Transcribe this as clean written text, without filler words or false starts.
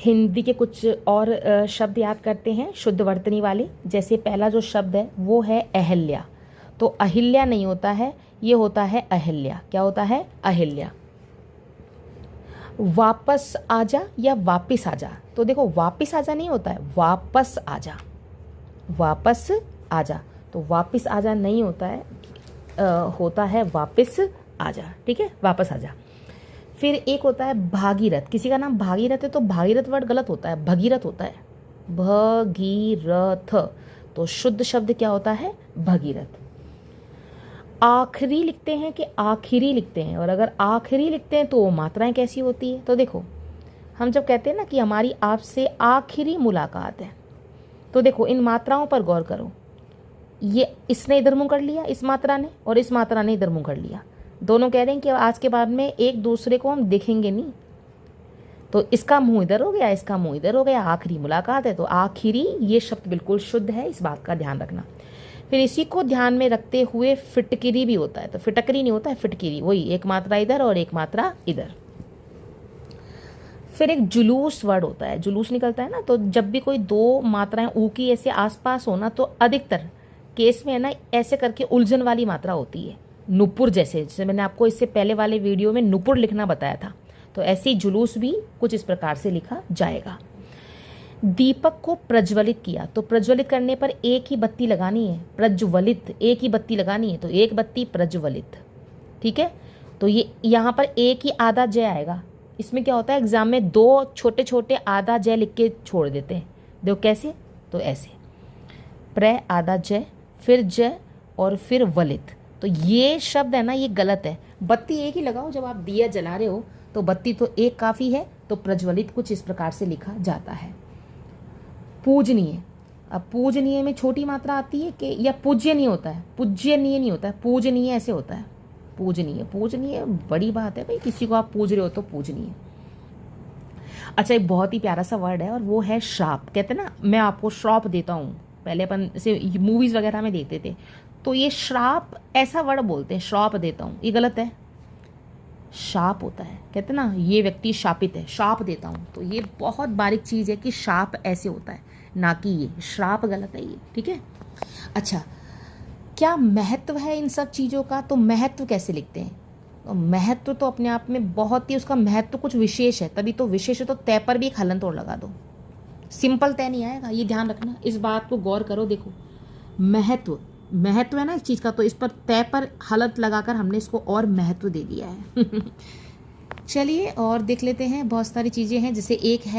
हिंदी के कुछ और शब्द याद करते हैं शुद्ध वर्तनी वाले। जैसे पहला जो शब्द है वो है अहिल्या। तो अहिल्या नहीं होता है, ये होता है अहिल्या। क्या होता है? अहिल्या। वापस आजा या वापिस आजा। तो देखो वापिस आजा नहीं होता है, वापस आजा। वापस आजा, तो वापिस आजा नहीं होता है, होता है वापिस आजा। ठीक है, वापस आजा। फिर एक होता है भागीरथ। किसी का नाम भागीरथ है तो भागीरथ वर्ड गलत होता है, भगीरथ होता है, भगीरथ। तो शुद्ध शब्द क्या होता है? भगीरथ। आखिरी लिखते हैं कि आखिरी लिखते हैं, और अगर आखिरी लिखते हैं तो वो मात्राएं कैसी होती है? तो देखो, हम जब कहते हैं ना कि हमारी आपसे आखिरी मुलाकात है, तो देखो इन मात्राओं पर गौर करो। ये इसने इधर मुंह कर लिया, इस मात्रा ने, और इस मात्रा ने इधर मुंह कर लिया। दोनों कह रहे हैं कि आज के बाद में एक दूसरे को हम देखेंगे नहीं। तो इसका मुंह इधर हो गया, इसका मुंह इधर हो गया, आखिरी मुलाकात है। तो आखिरी ये शब्द बिल्कुल शुद्ध है, इस बात का ध्यान रखना। फिर इसी को ध्यान में रखते हुए फिटकिरी भी होता है। तो फिटकरी नहीं होता है, फिटकिरी। वही एक मात्रा इधर और एक मात्रा इधर। फिर एक जुलूस वर्ड होता है, जुलूस निकलता है ना। तो जब भी कोई दो मात्राएं ऊ की ऐसे आसपास हो ना, तो अधिकतर केस में है ना ऐसे करके उलझन वाली मात्रा होती है, नुपुर जैसे मैंने आपको इससे पहले वाले वीडियो में नुपुर लिखना बताया था। तो ऐसे ही जुलूस भी कुछ इस प्रकार से लिखा जाएगा। दीपक को प्रज्वलित किया। तो प्रज्वलित करने पर एक ही बत्ती लगानी है, प्रज्वलित, एक ही बत्ती लगानी है, तो एक बत्ती प्रज्वलित। ठीक है, तो ये यहाँ पर एक ही आधा जय आएगा। इसमें क्या होता है, एग्जाम में दो छोटे छोटे आधा जय लिख के छोड़ देते हैं। देखो कैसे, तो ऐसे प्र आधा जय, फिर जय और फिर वलित। तो ये शब्द है ना, ये गलत है। बत्ती एक ही लगाओ, जब आप दिया जला रहे हो तो बत्ती तो एक काफ़ी है। तो प्रज्वलित कुछ इस प्रकार से लिखा जाता है। पूजनीय। अब पूजनीय में छोटी मात्रा आती है कि, या पूज्यनीय होता है, पूज्यनीय नहीं होता है, पूजनीय ऐसे होता है। पूजनीय, पूजनीय बड़ी बात है भाई, किसी को आप पूज रहे हो तो पूजनीय। अच्छा, एक बहुत ही प्यारा सा वर्ड है और वो है श्राप। कहते हैं ना, मैं आपको श्राप देता हूँ। पहले अपन से मूवीज वगैरह में देखते थे, तो ये श्राप ऐसा वर्ड बोलते हैं, श्राप देता हूँ, ये गलत है। शाप होता है, कहते हैं ना ये व्यक्ति शापित है, शाप देता हूँ। तो ये बहुत बारीक चीज़ है कि शाप ऐसे होता है, ना कि ये श्राप गलत है ये। ठीक है। अच्छा, क्या महत्व है इन सब चीज़ों का? तो महत्व कैसे लिखते हैं? तो महत्व तो अपने आप में बहुत ही, उसका महत्व कुछ विशेष है, तभी तो विशेष है। तो तय पर भी एक हलन तोड़ लगा दो, सिंपल तय नहीं आएगा, ये ध्यान रखना, इस बात को गौर करो। देखो महत्व, महत्व है ना इस चीज़ का, तो इस पर तय पर हलत लगाकर हमने इसको और महत्व दे दिया है। चलिए और देख लेते हैं, बहुत सारी चीज़ें हैं, जैसे एक है